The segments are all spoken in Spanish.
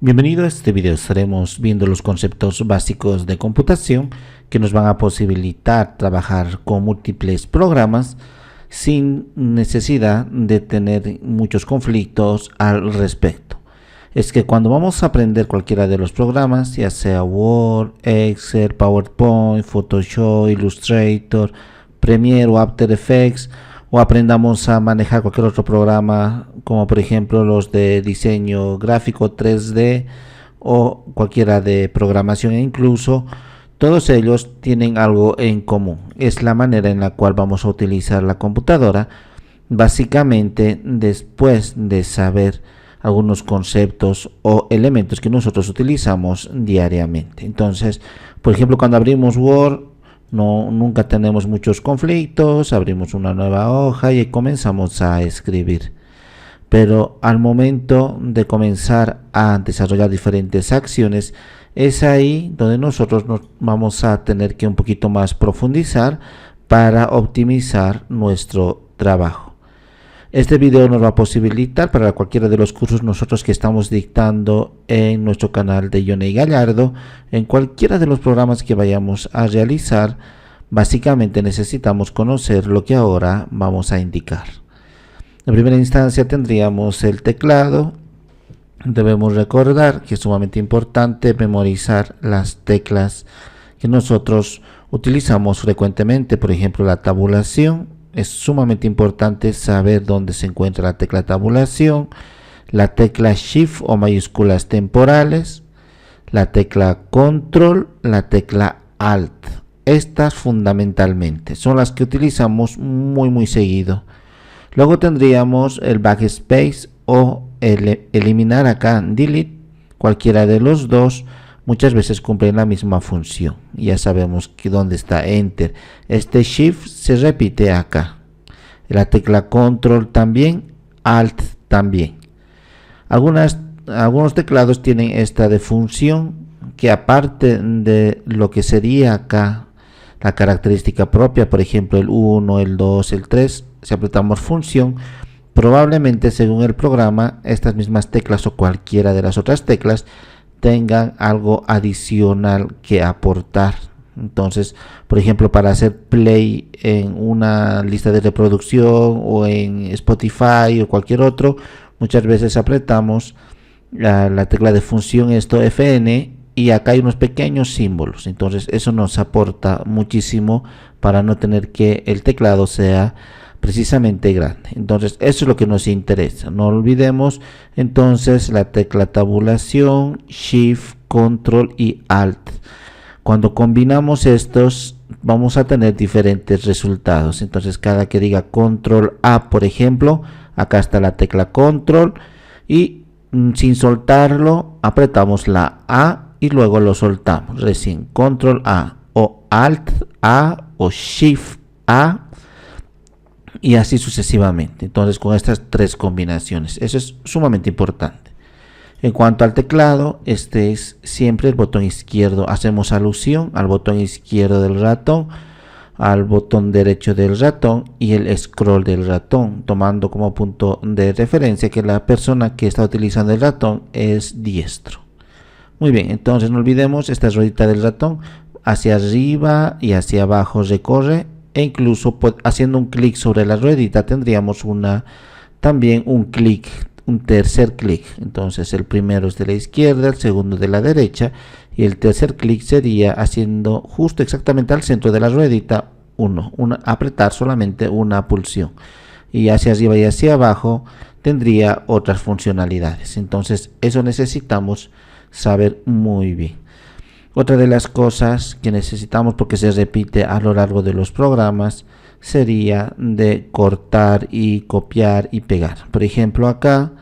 Bienvenido a este video. Estaremos viendo los conceptos básicos de computación que nos van a posibilitar trabajar con múltiples programas sin necesidad de tener muchos conflictos al respecto. Es que cuando vamos a aprender cualquiera de los programas, ya sea Word, Excel, PowerPoint, Photoshop, Illustrator, Premiere o After Effects, o aprendamos a manejar cualquier otro programa como por ejemplo los de diseño gráfico 3D o cualquiera de programación, e incluso todos ellos tienen algo en común: es la manera en la cual vamos a utilizar la computadora, básicamente después de saber algunos conceptos o elementos que nosotros utilizamos diariamente. Entonces, por ejemplo, cuando abrimos Word, nunca tenemos muchos conflictos, abrimos una nueva hoja y comenzamos a escribir. Pero al momento de comenzar a desarrollar diferentes acciones, es ahí donde nosotros nos vamos a tener que un poquito más profundizar para optimizar nuestro trabajo. Este video nos va a posibilitar para cualquiera de los cursos nosotros que estamos dictando en nuestro canal de Johnny Gallardo, en cualquiera de los programas que vayamos a realizar. Básicamente necesitamos conocer lo que ahora vamos a indicar. En primera instancia tendríamos el teclado. Debemos recordar que es sumamente importante memorizar las teclas que nosotros utilizamos frecuentemente. Por ejemplo, la tabulación. Es sumamente importante saber dónde se encuentra la tecla tabulación, la tecla Shift o mayúsculas temporales, la tecla Control, la tecla Alt. Estas fundamentalmente son las que utilizamos muy seguido. Luego tendríamos el Backspace o el eliminar acá, Delete. Cualquiera de los dos muchas veces cumplen la misma función. Ya sabemos que dónde está Enter. Este Shift se repite acá. La tecla Control también, Alt también. Algunos teclados tienen esta de función, que aparte de lo que sería acá la característica propia, por ejemplo el 1, el 2, el 3, si apretamos función, probablemente según el programa estas mismas teclas o cualquiera de las otras teclas tengan algo adicional que aportar. Entonces, por ejemplo, para hacer play en una lista de reproducción o en Spotify o cualquier otro, muchas veces apretamos la tecla de función, esto FN, y acá hay unos pequeños símbolos. Entonces eso nos aporta muchísimo para no tener que el teclado sea precisamente grande. Entonces eso es lo que nos interesa. No olvidemos entonces la tecla tabulación, Shift, Control y Alt. Cuando combinamos estos vamos a tener diferentes resultados. Entonces cada que diga Control A, por ejemplo, acá está la tecla Control y sin soltarlo apretamos la A y luego lo soltamos. Recién Control A o Alt A o Shift A, y así sucesivamente. Entonces con estas tres combinaciones, eso es sumamente importante. En cuanto al teclado, este es siempre el botón izquierdo. Hacemos alusión al botón izquierdo del ratón, al botón derecho del ratón y el scroll del ratón, tomando como punto de referencia que la persona que está utilizando el ratón es diestro. Muy bien, entonces no olvidemos esta ruedita del ratón, hacia arriba y hacia abajo recorre, e incluso haciendo un clic sobre la ruedita tendríamos también un clic, un tercer clic. Entonces el primero es de la izquierda, el segundo de la derecha, y el tercer clic sería haciendo justo exactamente al centro de la ruedita apretar solamente una pulsión, y hacia arriba y hacia abajo tendría otras funcionalidades. Entonces eso necesitamos saber muy bien. Otra de las cosas que necesitamos, porque se repite a lo largo de los programas, sería de cortar y copiar y pegar. Por ejemplo, acá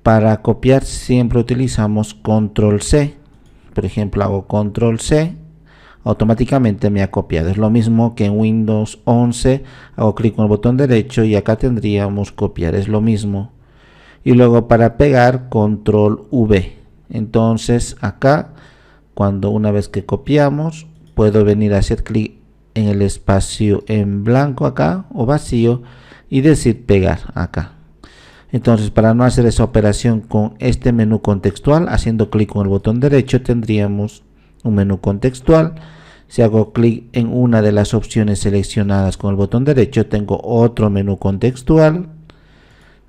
para copiar siempre utilizamos Control C. Por ejemplo, hago Control C, automáticamente me ha copiado. Es lo mismo que en Windows 11, hago clic con el botón derecho y acá tendríamos copiar, es lo mismo. Y luego para pegar, Control V. Entonces acá, cuando una vez que copiamos, puedo venir a hacer clic en el espacio en blanco acá o vacío y decir pegar acá. Entonces, para no hacer esa operación con este menú contextual, haciendo clic con el botón derecho tendríamos un menú contextual. Si hago clic en una de las opciones seleccionadas con el botón derecho, tengo otro menú contextual.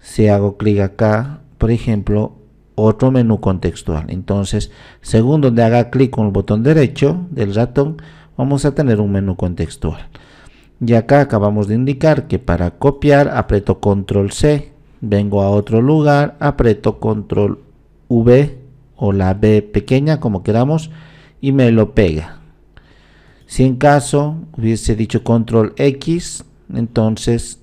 Si hago clic acá, por ejemplo, otro menú contextual. Entonces, según donde haga clic con el botón derecho del ratón, vamos a tener un menú contextual. Y acá acabamos de indicar que para copiar aprieto control C, vengo a otro lugar, aprieto control V o la B pequeña, como queramos, y me lo pega. Si en caso hubiese dicho control X, entonces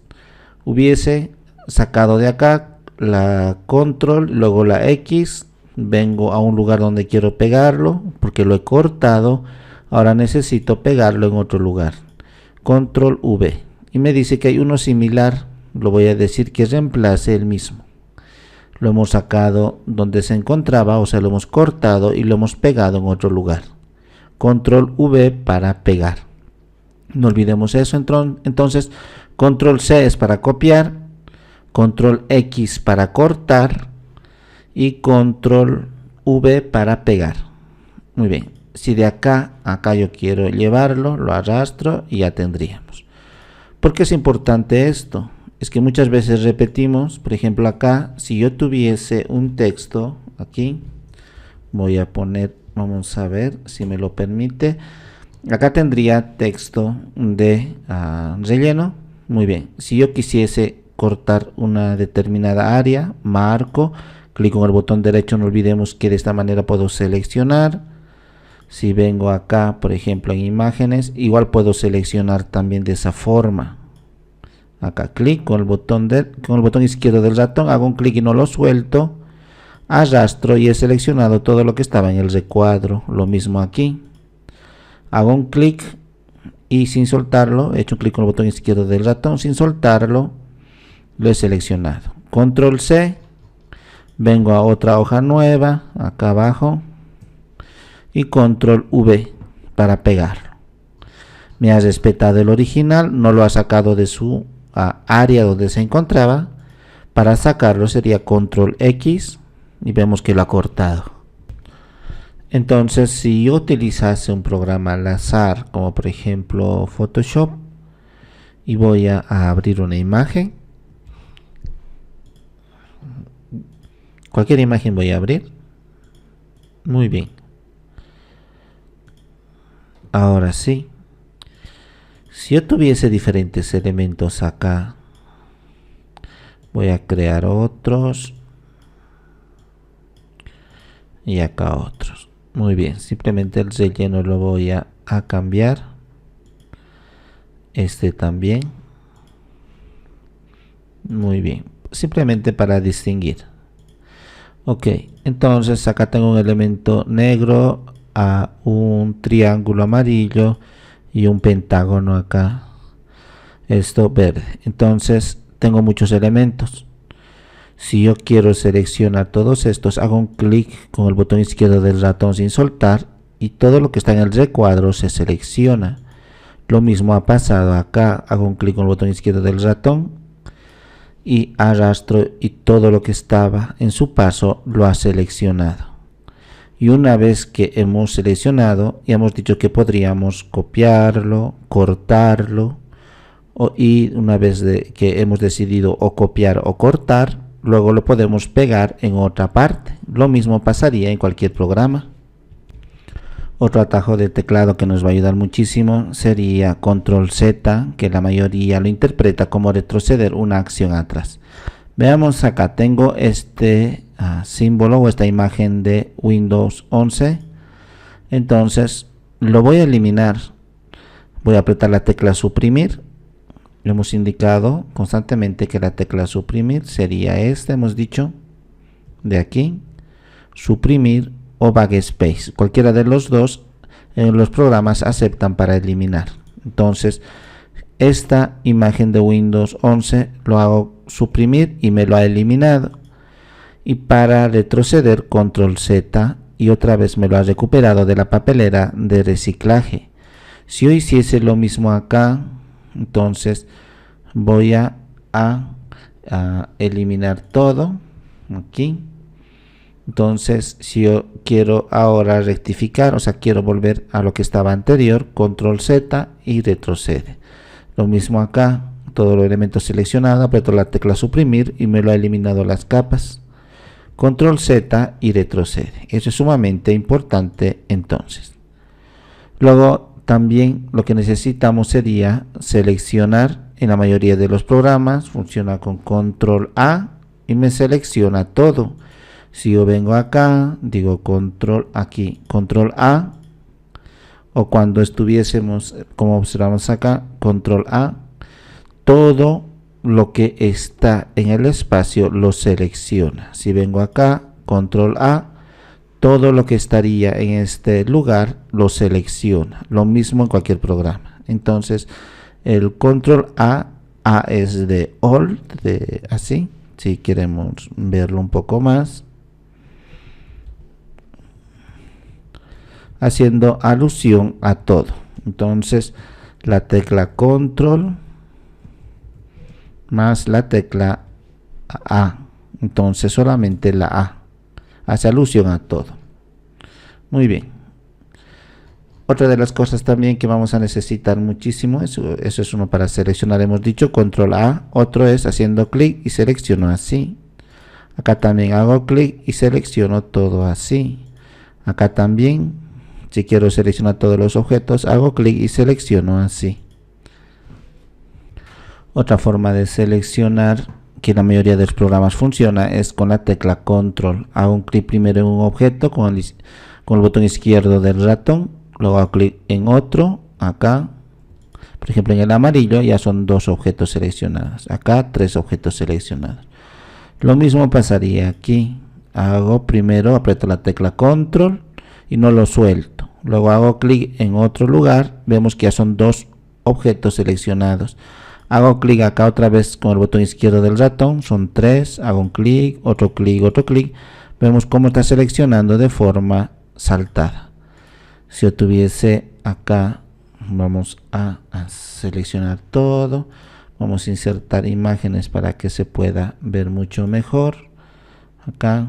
hubiese sacado de acá la control, luego la X, vengo a un lugar donde quiero pegarlo, porque lo he cortado, ahora necesito pegarlo en otro lugar, control V, y me dice que hay uno similar, lo voy a decir que reemplace el mismo. Lo hemos sacado donde se encontraba, o sea, lo hemos cortado y lo hemos pegado en otro lugar. Control V para pegar. No olvidemos eso. Entonces, control C es para copiar, control X para cortar y control V para pegar. Muy bien. Si de acá a acá yo quiero llevarlo, lo arrastro y ya tendríamos. ¿Por qué es importante esto? Es que muchas veces repetimos, por ejemplo acá, si yo tuviese un texto aquí, voy a poner, vamos a ver si me lo permite, acá tendría texto de relleno. Muy bien, si yo quisiese cortar una determinada área, marco, clic con el botón derecho, no olvidemos que de esta manera puedo seleccionar. Si vengo acá, por ejemplo en imágenes, igual puedo seleccionar también de esa forma. Acá clic con el botón izquierdo del ratón, hago un clic y no lo suelto, arrastro y he seleccionado todo lo que estaba en el recuadro. Lo mismo aquí, hago un clic y sin soltarlo, he hecho un clic con el botón izquierdo del ratón, sin soltarlo lo he seleccionado. Control C, vengo a otra hoja nueva, acá abajo, y control V para pegarlo. Me ha respetado el original, no lo ha sacado de su área donde se encontraba. Para sacarlo sería control X y vemos que lo ha cortado. Entonces, si yo utilizase un programa al azar, como por ejemplo Photoshop, y voy a abrir una imagen, cualquier imagen voy a abrir. Muy bien. Ahora sí, si yo tuviese diferentes elementos acá, voy a crear otros y acá otros. Muy bien, simplemente el relleno lo voy a cambiar. Este también. Muy bien, simplemente para distinguir. Ok, entonces acá tengo un elemento negro, a un triángulo amarillo y un pentágono acá, esto verde. Entonces tengo muchos elementos. Si yo quiero seleccionar todos estos, hago un clic con el botón izquierdo del ratón sin soltar y todo lo que está en el recuadro se selecciona. Lo mismo ha pasado acá, hago un clic con el botón izquierdo del ratón y arrastro y todo lo que estaba en su paso lo ha seleccionado. Y una vez que hemos seleccionado, ya hemos dicho que podríamos copiarlo, cortarlo, y una vez que hemos decidido o copiar o cortar, luego lo podemos pegar en otra parte. Lo mismo pasaría en cualquier programa. Otro atajo de teclado que nos va a ayudar muchísimo sería control Z, que la mayoría lo interpreta como retroceder una acción atrás. Veamos acá, tengo este símbolo o esta imagen de Windows 11. Entonces lo voy a eliminar. Voy a apretar la tecla suprimir. Lo hemos indicado constantemente que la tecla suprimir sería esta, hemos dicho, de aquí, suprimir o backspace. Cualquiera de los dos los programas aceptan para eliminar. Entonces esta imagen de Windows 11 lo hago suprimir y me lo ha eliminado. Y para retroceder, control Z y otra vez me lo ha recuperado de la papelera de reciclaje. Si yo hiciese lo mismo acá, entonces voy a eliminar todo aquí. Entonces, si yo quiero ahora rectificar, o sea, quiero volver a lo que estaba anterior, control Z y retrocede. Lo mismo acá, todos los elementos seleccionados, aprieto la tecla suprimir y me lo ha eliminado las capas. Control Z y retrocede. Eso es sumamente importante entonces. Luego también lo que necesitamos sería seleccionar. En la mayoría de los programas funciona con control A y me selecciona todo. Si yo vengo acá, digo control aquí, control A, o cuando estuviésemos, como observamos acá, control A, todo lo que está en el espacio lo selecciona. Si vengo acá, control A, todo lo que estaría en este lugar lo selecciona. Lo mismo en cualquier programa. Entonces, el control A es de all, de así. Si queremos verlo un poco más, haciendo alusión a todo. Entonces, la tecla control más la tecla A, entonces solamente la A hace alusión a todo. Muy bien. Otra de las cosas también que vamos a necesitar muchísimo, eso es uno para seleccionar, hemos dicho control A. Otro es haciendo clic y selecciono así. Acá también hago clic y selecciono todo así. Acá también, si quiero seleccionar todos los objetos, hago clic y selecciono así. Otra forma de seleccionar, que la mayoría de los programas funciona, es con la tecla control. Hago un clic primero en un objeto con el botón izquierdo del ratón, luego hago clic en otro, acá, por ejemplo en el amarillo ya son 2 objetos seleccionados, acá 3 objetos seleccionados. Lo mismo pasaría aquí, hago primero, aprieto la tecla control y no lo suelto, luego hago clic en otro lugar, vemos que ya son 2 objetos seleccionados. Hago clic acá otra vez con el botón izquierdo del ratón, son 3, hago un clic, otro clic, vemos cómo está seleccionando de forma saltada. Si yo tuviese acá, vamos a seleccionar todo, vamos a insertar imágenes para que se pueda ver mucho mejor, acá,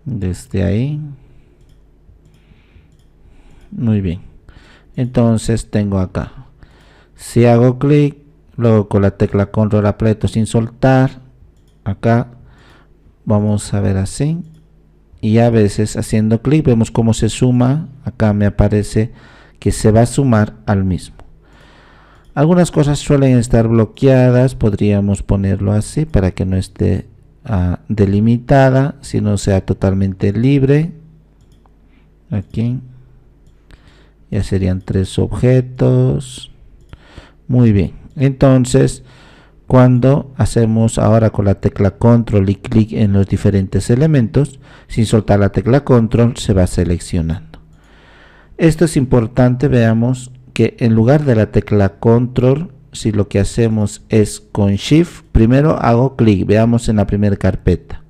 desde ahí, muy bien. Entonces tengo acá, si hago clic, luego con la tecla control aprieto sin soltar, acá vamos a ver así, y a veces haciendo clic vemos cómo se suma, acá me aparece que se va a sumar al mismo. Algunas cosas suelen estar bloqueadas, podríamos ponerlo así para que no esté delimitada, sino sea totalmente libre. Aquí ya serían 3 objetos. Muy bien, entonces cuando hacemos ahora con la tecla control y clic en los diferentes elementos, sin soltar la tecla control se va seleccionando. Esto es importante, veamos que en lugar de la tecla control, si lo que hacemos es con shift, primero hago clic, veamos en la primera carpeta.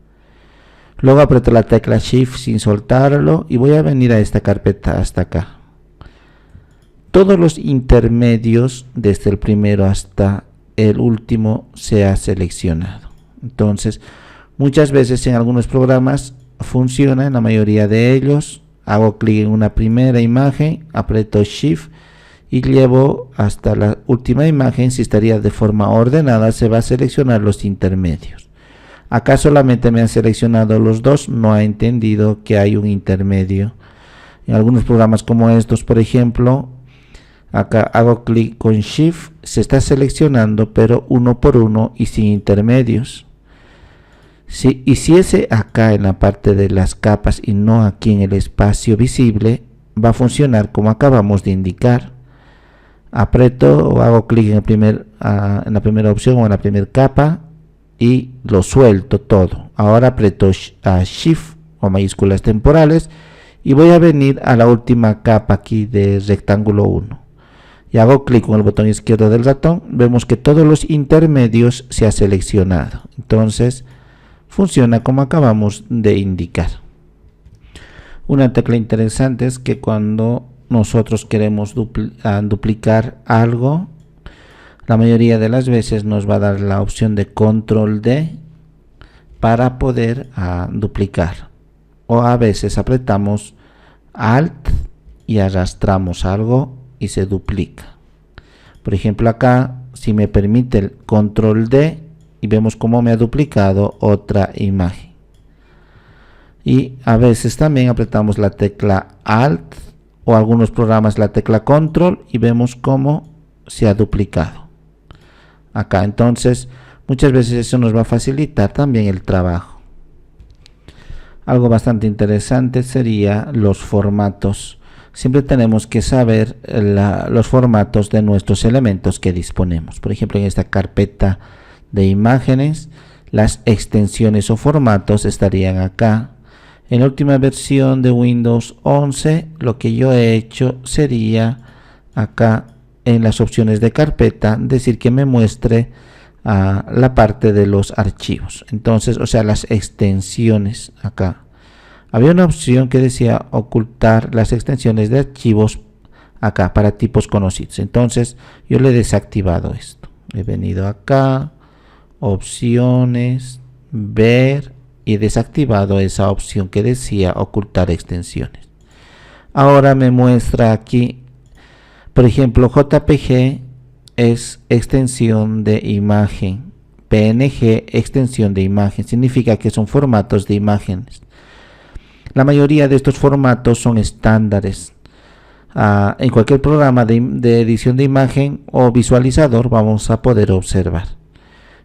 Luego aprieto la tecla shift sin soltarlo y voy a venir a esta carpeta hasta acá. Todos los intermedios desde el primero hasta el último se ha seleccionado. Entonces, muchas veces en algunos programas funciona, en la mayoría de ellos, hago clic en una primera imagen, aprieto shift y llevo hasta la última imagen. Si estaría de forma ordenada, se va a seleccionar los intermedios. Acá solamente me han seleccionado los 2, no ha entendido que hay un intermedio. En algunos programas como estos, por ejemplo, acá hago clic con shift, se está seleccionando pero uno por uno y sin intermedios. Si hiciese acá en la parte de las capas y no aquí en el espacio visible, va a funcionar como acabamos de indicar. Aprieto o hago clic en la primera opción o en la primera capa y lo suelto todo. Ahora aprieto shift o mayúsculas temporales y voy a venir a la última capa aquí de rectángulo 1. Y hago clic con el botón izquierdo del ratón, vemos que todos los intermedios se ha seleccionado. Entonces funciona como acabamos de indicar. Una tecla interesante es que cuando nosotros queremos duplicar algo, La mayoría de las veces nos va a dar la opción de control D para poder duplicar, o a veces apretamos Alt y arrastramos algo y se duplica. Por ejemplo, acá si me permite el control D y vemos cómo me ha duplicado otra imagen. Y a veces también apretamos la tecla Alt o algunos programas la tecla Control y vemos cómo se ha duplicado acá. Entonces muchas veces eso nos va a facilitar también el trabajo. Algo bastante interesante sería los formatos. Siempre tenemos que saber los formatos de nuestros elementos que disponemos. Por ejemplo, en esta carpeta de imágenes, las extensiones o formatos estarían acá. En la última versión de Windows 11, lo que yo he hecho sería acá en las opciones de carpeta, decir que me muestre la parte de los archivos. Entonces, o sea, las extensiones acá. Había una opción que decía ocultar las extensiones de archivos acá para tipos conocidos. Entonces, yo le he desactivado esto. He venido acá, opciones, ver, y desactivado esa opción que decía ocultar extensiones. Ahora me muestra aquí, por ejemplo, JPG es extensión de imagen, PNG extensión de imagen, significa que son formatos de imágenes. La mayoría de estos formatos son estándares. En cualquier programa de edición de imagen o visualizador vamos a poder observar.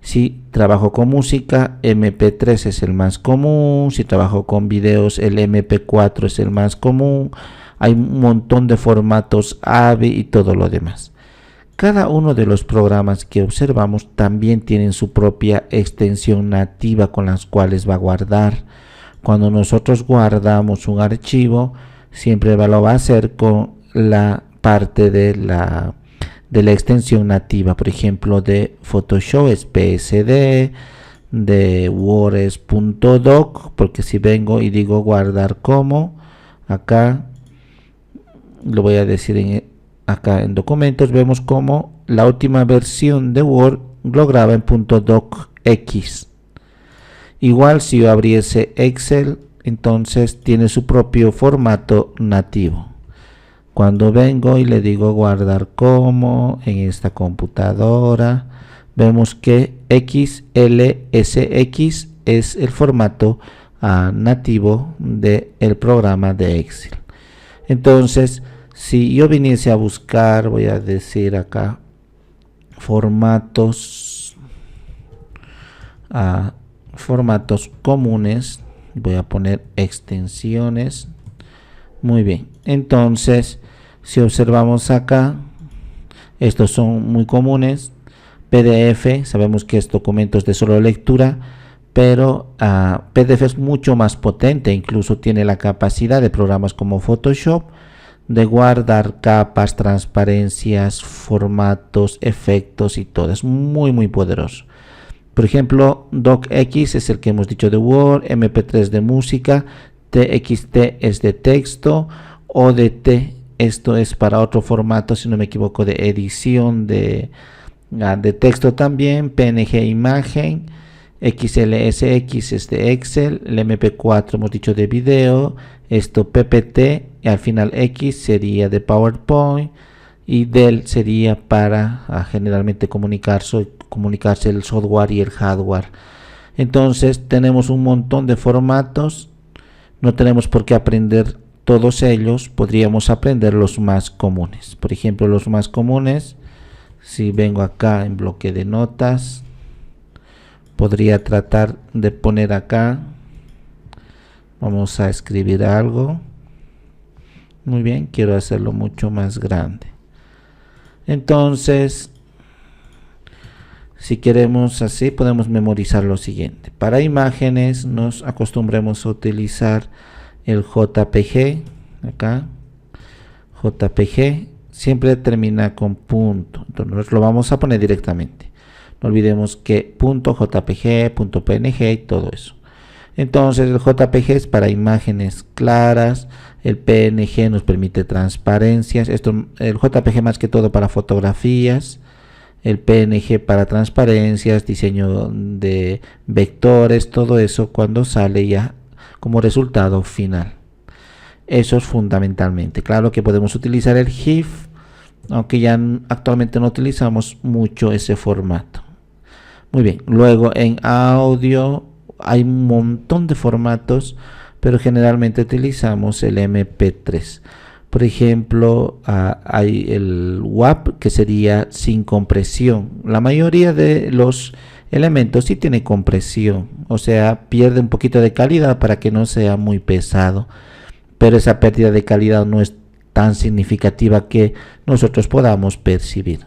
Si trabajo con música, MP3 es el más común. Si trabajo con videos, el MP4 es el más común. Hay un montón de formatos AVI y todo lo demás. Cada uno de los programas que observamos también tienen su propia extensión nativa con las cuales va a guardar. Cuando nosotros guardamos un archivo, siempre lo va a hacer con la parte de la extensión nativa. Por ejemplo, de Photoshop es PSD, de Word es .doc, porque si vengo y digo guardar como, acá lo voy a decir acá en documentos, vemos como la última versión de Word lo graba en .docx. Igual si yo abriese Excel, entonces tiene su propio formato nativo. Cuando vengo y le digo guardar como en esta computadora, vemos que XLSX es el formato nativo del programa de Excel. Entonces, si yo viniese a buscar, voy a decir acá, formatos comunes, voy a poner extensiones. Muy bien, entonces si observamos acá, estos son muy comunes. PDF, sabemos que es documentos de solo lectura, pero PDF es mucho más potente, incluso tiene la capacidad de programas como Photoshop de guardar capas, transparencias, formatos, efectos y todo. Es muy poderoso. Por ejemplo, docx es el que hemos dicho de Word, MP3 de música, TXT es de texto, ODT, esto es para otro formato, si no me equivoco, de edición de texto también, PNG imagen, XLSX es de Excel, el MP4 hemos dicho de video, esto PPT, y al final X sería de PowerPoint, y DEL sería para generalmente comunicarse el software y el hardware. Entonces tenemos un montón de formatos, no tenemos por qué aprender todos ellos, podríamos aprender los más comunes. Por ejemplo, los más comunes, si vengo acá en bloque de notas, podría tratar de poner acá, vamos a escribir algo. Muy bien, quiero hacerlo mucho más grande. Entonces, si queremos así, podemos memorizar lo siguiente. Para imágenes nos acostumbremos a utilizar el JPG, acá, JPG, siempre termina con punto, entonces lo vamos a poner directamente. No olvidemos que .jpg, .png y todo eso. Entonces el JPG es para imágenes claras, el PNG nos permite transparencias, el JPG más que todo para fotografías, el PNG para transparencias, diseño de vectores, todo eso cuando sale ya como resultado final. Eso es fundamentalmente. Claro que podemos utilizar el GIF, aunque ya actualmente no utilizamos mucho ese formato. Muy bien, luego en audio hay un montón de formatos, pero generalmente utilizamos el MP3. Por ejemplo, hay el WAV, que sería sin compresión. La mayoría de los elementos sí tiene compresión, o sea, pierde un poquito de calidad para que no sea muy pesado, pero esa pérdida de calidad no es tan significativa que nosotros podamos percibir.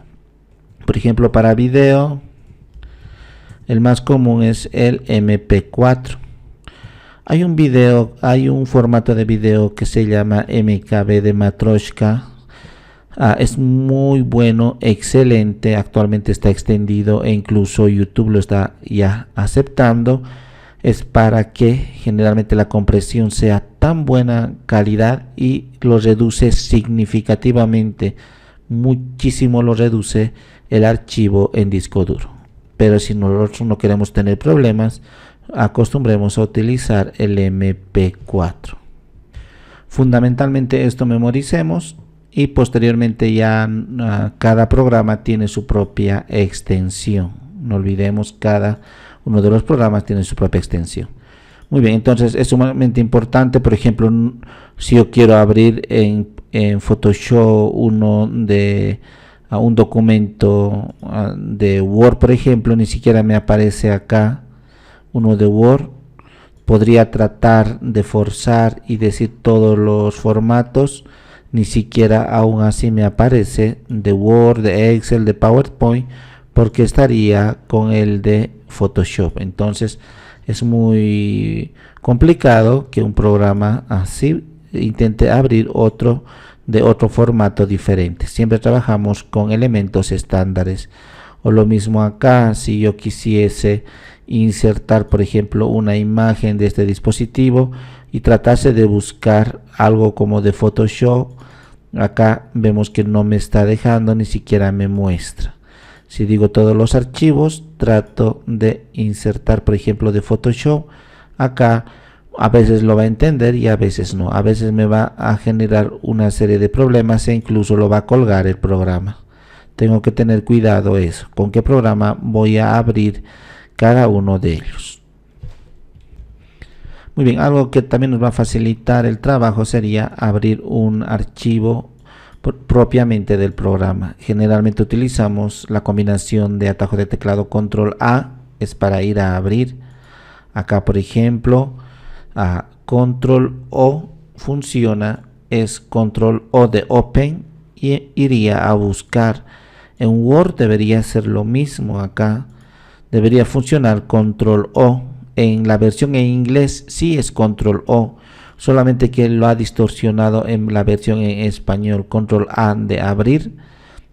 Por ejemplo, para video, el más común es el MP4. Hay un formato de video que se llama MKV de Matroshka. Es muy bueno, excelente. Actualmente está extendido e incluso YouTube lo está ya aceptando. Es para que generalmente la compresión sea tan buena calidad y lo reduce significativamente, muchísimo lo reduce el archivo en disco duro. Pero si nosotros no queremos tener problemas, acostumbremos a utilizar el MP4. Fundamentalmente esto memoricemos y posteriormente ya cada programa tiene su propia extensión. No olvidemos, cada uno de los programas tiene su propia extensión. Muy bien, entonces es sumamente importante. Por ejemplo, si yo quiero abrir en Photoshop un documento de Word, por ejemplo, ni siquiera me aparece acá uno de Word. Podría tratar de forzar y decir todos los formatos, ni siquiera aún así me aparece de Word, de Excel, de PowerPoint, porque estaría con el de Photoshop. Entonces es muy complicado que un programa así intente abrir otro de otro formato diferente. Siempre trabajamos con elementos estándares. O lo mismo acá, si yo quisiese insertar, por ejemplo, una imagen de este dispositivo y tratase de buscar algo como de Photoshop, acá vemos que no me está dejando, ni siquiera me muestra. Si digo todos los archivos, trato de insertar, por ejemplo, de Photoshop, acá a veces lo va a entender y a veces no. A veces me va a generar una serie de problemas e incluso lo va a colgar el programa. Tengo que tener cuidado eso, con qué programa voy a abrir cada uno de ellos. Muy bien, algo que también nos va a facilitar el trabajo sería abrir un archivo propiamente del programa. Generalmente utilizamos la combinación de atajo de teclado control A, es para ir a abrir. Acá, por ejemplo, control O funciona, es control O de open y iría a buscar. En Word debería ser lo mismo. Acá debería funcionar control O. En la versión en inglés sí es control O, solamente que lo ha distorsionado en la versión en español. Control A de abrir.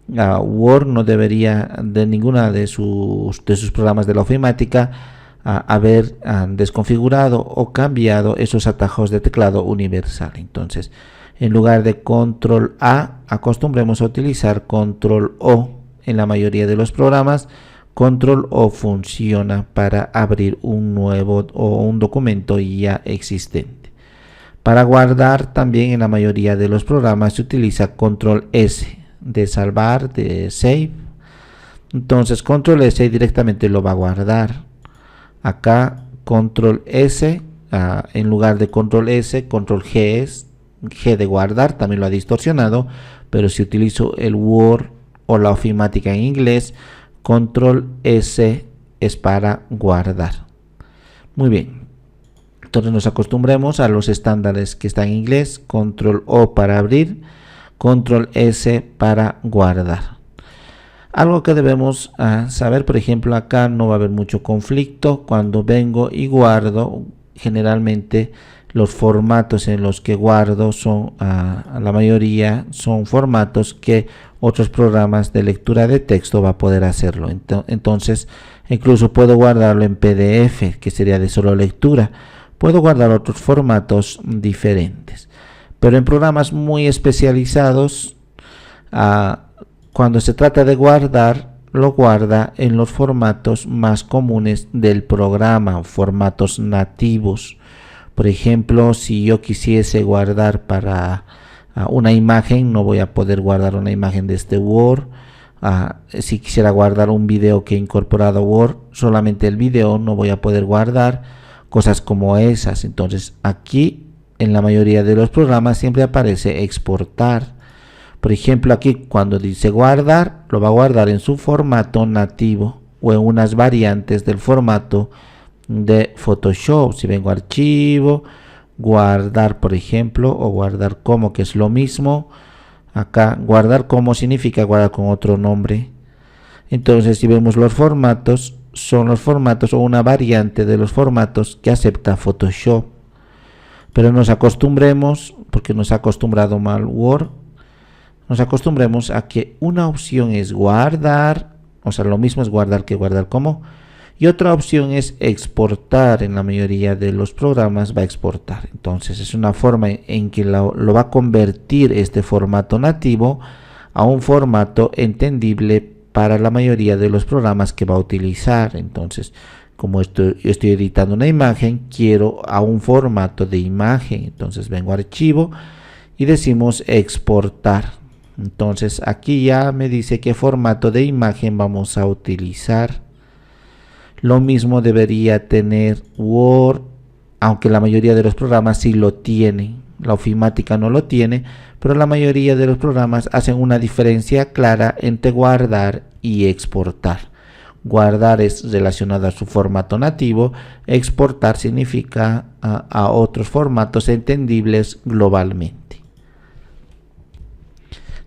Word no debería de ninguna de sus programas de la ofimática haber desconfigurado o cambiado esos atajos de teclado universal. Entonces, en lugar de control A, acostumbremos a utilizar control O. En la mayoría de los programas, control O funciona para abrir un nuevo o un documento ya existente. Para guardar, también en la mayoría de los programas se utiliza control S de salvar, de save. Entonces control S directamente lo va a guardar. Acá control S, en lugar de control S, control G es G de guardar, también lo ha distorsionado. Pero si utilizo el Word o la ofimática en inglés, control S es para guardar. Muy bien, entonces nos acostumbremos a los estándares que están en inglés. Control O para abrir, control S para guardar. Algo que debemos saber, por ejemplo, acá no va a haber mucho conflicto. Cuando vengo y guardo, generalmente los formatos en los que guardo son, la mayoría son formatos que otros programas de lectura de texto va a poder hacerlo. Entonces, incluso puedo guardarlo en PDF, que sería de solo lectura. Puedo guardar otros formatos diferentes. Pero en programas muy especializados, cuando se trata de guardar, lo guarda en los formatos más comunes del programa, formatos nativos. Por ejemplo, si yo quisiese guardar para una imagen, no voy a poder guardar una imagen de este Word. Si quisiera guardar un video que he incorporado a Word, solamente el video, no voy a poder guardar cosas como esas. Entonces aquí en la mayoría de los programas siempre aparece exportar. Por ejemplo, aquí cuando dice guardar, lo va a guardar en su formato nativo o en unas variantes del formato de Photoshop. Si vengo a archivo, guardar por ejemplo, o guardar como, que es lo mismo. Acá guardar como significa guardar con otro nombre. Entonces si vemos los formatos, son los formatos o una variante de los formatos que acepta Photoshop. Pero nos acostumbremos, porque nos ha acostumbrado mal Word, nos acostumbremos a que una opción es guardar, o sea, lo mismo es guardar que guardar como, y otra opción es exportar. En la mayoría de los programas va a exportar. Entonces es una forma en que lo va a convertir este formato nativo a un formato entendible para la mayoría de los programas que va a utilizar. Entonces, como estoy editando una imagen, quiero a un formato de imagen. Entonces vengo a archivo y decimos exportar. Entonces aquí ya me dice qué formato de imagen vamos a utilizar. Lo mismo debería tener Word, aunque la mayoría de los programas sí lo tienen. La ofimática no lo tiene, pero la mayoría de los programas hacen una diferencia clara entre guardar y exportar. Guardar es relacionado a su formato nativo, exportar significa a otros formatos entendibles globalmente.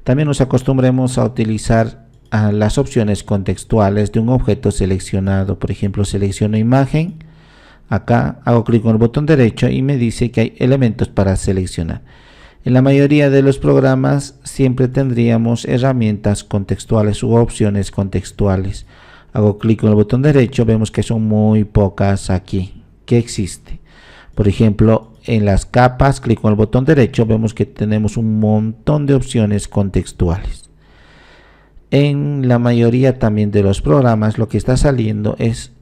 También nos acostumbremos a utilizar las opciones contextuales de un objeto seleccionado. Por ejemplo, selecciono imagen, acá hago clic con el botón derecho y me dice que hay elementos para seleccionar. En la mayoría de los programas siempre tendríamos herramientas contextuales u opciones contextuales. Hago clic con el botón derecho, vemos que son muy pocas aquí que existe. Por ejemplo, en las capas, clic con el botón derecho, vemos que tenemos un montón de opciones contextuales. En la mayoría también de los programas lo que está saliendo es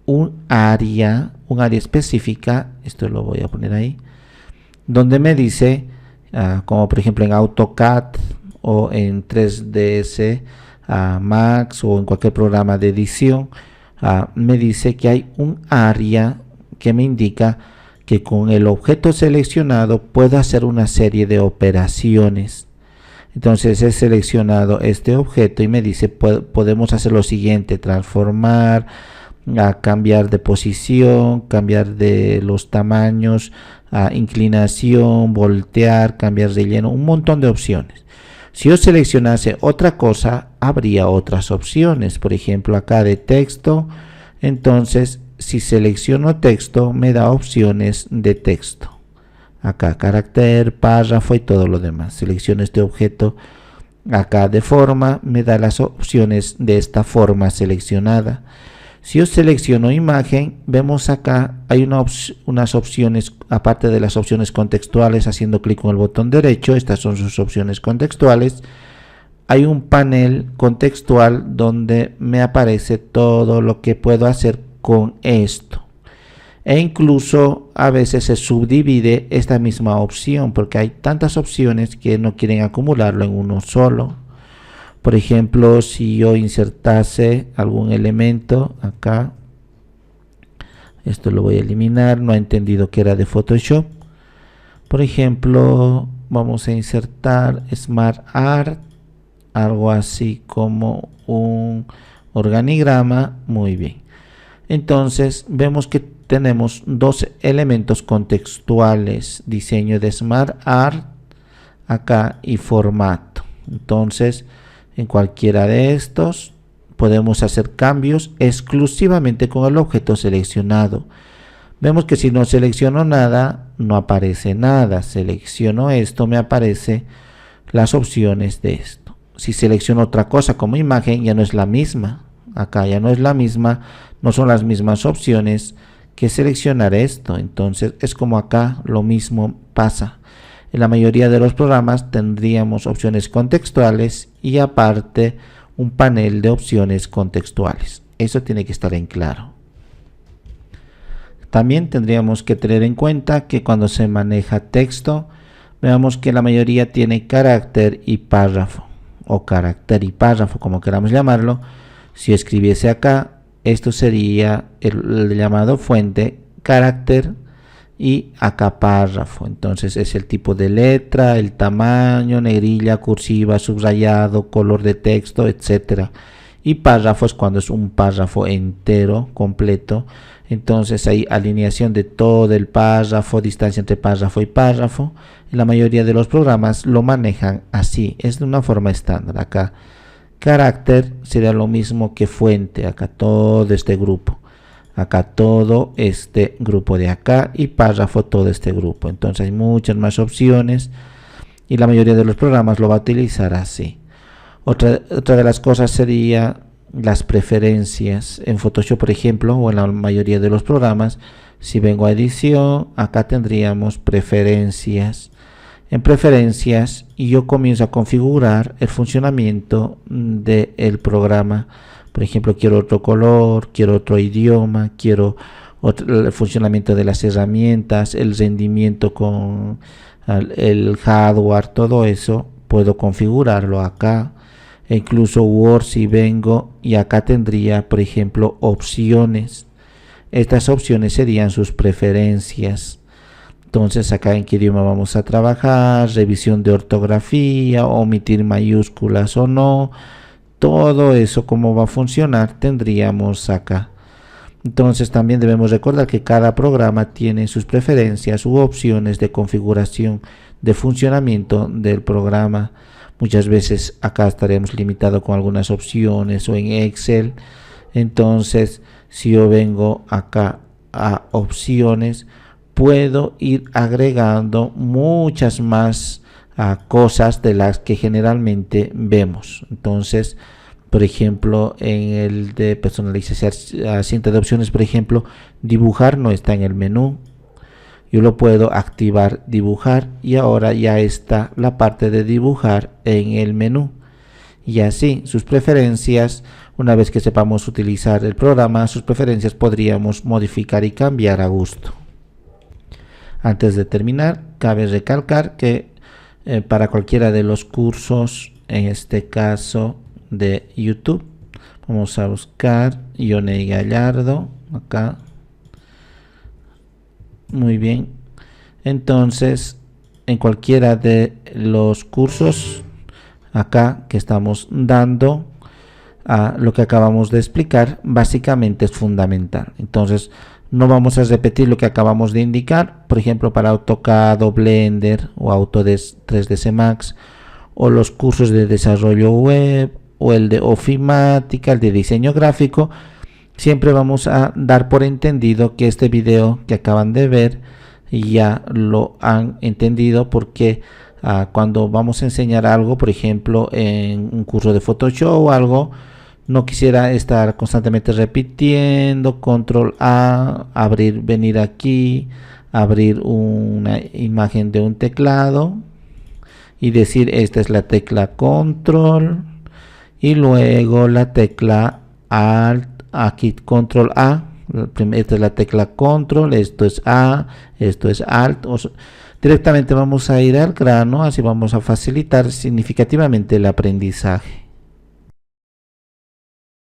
un área específica, esto lo voy a poner ahí, donde me dice, como por ejemplo en AutoCAD o en 3ds Max o en cualquier programa de edición, me dice que hay un área que me indica que con el objeto seleccionado puedo hacer una serie de operaciones. Entonces he seleccionado este objeto y me dice podemos hacer lo siguiente: transformar, cambiar de posición, cambiar de los tamaños, inclinación, voltear, cambiar relleno, un montón de opciones. Si yo seleccionase otra cosa, habría otras opciones. Por ejemplo, acá de texto, entonces si selecciono texto me da opciones de texto. Acá carácter, párrafo y todo lo demás. Selecciono este objeto. Acá de forma me da las opciones de esta forma seleccionada. Si yo selecciono imagen, vemos acá hay unas opciones, aparte de las opciones contextuales, haciendo clic con el botón derecho, estas son sus opciones contextuales. Hay un panel contextual donde me aparece todo lo que puedo hacer con esto. E incluso a veces se subdivide esta misma opción porque hay tantas opciones que no quieren acumularlo en uno solo. Por ejemplo, si yo insertase algún elemento acá, esto lo voy a eliminar, no he entendido que era de Photoshop. Por ejemplo, vamos a insertar Smart Art, algo así como un organigrama. Muy bien. Entonces vemos que tenemos dos elementos contextuales: diseño de Smart Art acá y formato. Entonces en cualquiera de estos podemos hacer cambios exclusivamente con el objeto seleccionado. Vemos que si no selecciono nada, no aparece nada. Selecciono esto, me aparece las opciones de esto. Si selecciono otra cosa como imagen, ya no es la misma. Acá ya no es la misma, no son las mismas opciones que seleccionar esto. Entonces es como acá lo mismo pasa. En la mayoría de los programas tendríamos opciones contextuales y aparte un panel de opciones contextuales. Eso tiene que estar en claro. También tendríamos que tener en cuenta que cuando se maneja texto, veamos que la mayoría tiene carácter y párrafo, o carácter y párrafo, como queramos llamarlo. Si escribiese acá, esto sería el llamado fuente, carácter, y acá párrafo. Entonces es el tipo de letra, el tamaño, negrilla, cursiva, subrayado, color de texto, etcétera. Y párrafo es cuando es un párrafo entero, completo. Entonces hay alineación de todo el párrafo, distancia entre párrafo y párrafo. La mayoría de los programas lo manejan así, es de una forma estándar. Acá carácter sería lo mismo que fuente, acá todo este grupo, acá todo este grupo de acá, y párrafo todo este grupo. Entonces hay muchas más opciones y la mayoría de los programas lo va a utilizar así. Otra de las cosas sería las preferencias. En Photoshop, por ejemplo, o en la mayoría de los programas, si vengo a edición, acá tendríamos preferencias. En preferencias, y yo comienzo a configurar el funcionamiento del programa. Por ejemplo, quiero otro color, quiero otro idioma, quiero el funcionamiento de las herramientas, el rendimiento con el hardware, todo eso puedo configurarlo acá. E incluso Word, si vengo y acá tendría, por ejemplo, opciones. Estas opciones serían sus preferencias. Entonces acá en qué idioma vamos a trabajar, revisión de ortografía, omitir mayúsculas o no, todo eso cómo va a funcionar tendríamos acá. Entonces también debemos recordar que cada programa tiene sus preferencias u opciones de configuración de funcionamiento del programa. Muchas veces acá estaremos limitados con algunas opciones o en Excel. Entonces si yo vengo acá a opciones, puedo ir agregando muchas más cosas de las que generalmente vemos. Entonces, por ejemplo, en el de personalización cinta de opciones, por ejemplo, dibujar no está en el menú. Yo lo puedo activar dibujar y ahora ya está la parte de dibujar en el menú. Y así sus preferencias, una vez que sepamos utilizar el programa, sus preferencias podríamos modificar y cambiar a gusto. Antes de terminar, cabe recalcar que para cualquiera de los cursos, en este caso de YouTube, vamos a buscar Yoney Gallardo, acá. Muy bien. Entonces, en cualquiera de los cursos acá que estamos dando, lo que acabamos de explicar, básicamente es fundamental. Entonces, no vamos a repetir lo que acabamos de indicar, por ejemplo, para AutoCAD o Blender o Autodesk 3ds Max, o los cursos de desarrollo web, o el de ofimática, el de diseño gráfico. Siempre vamos a dar por entendido que este video que acaban de ver ya lo han entendido, porque cuando vamos a enseñar algo, por ejemplo, en un curso de Photoshop o algo, no quisiera estar constantemente repitiendo, control A, abrir, venir aquí, abrir una imagen de un teclado y decir esta es la tecla control y luego la tecla alt, aquí control A, esta es la tecla control, esto es A, esto es alt. Directamente vamos a ir al grano, así vamos a facilitar significativamente el aprendizaje.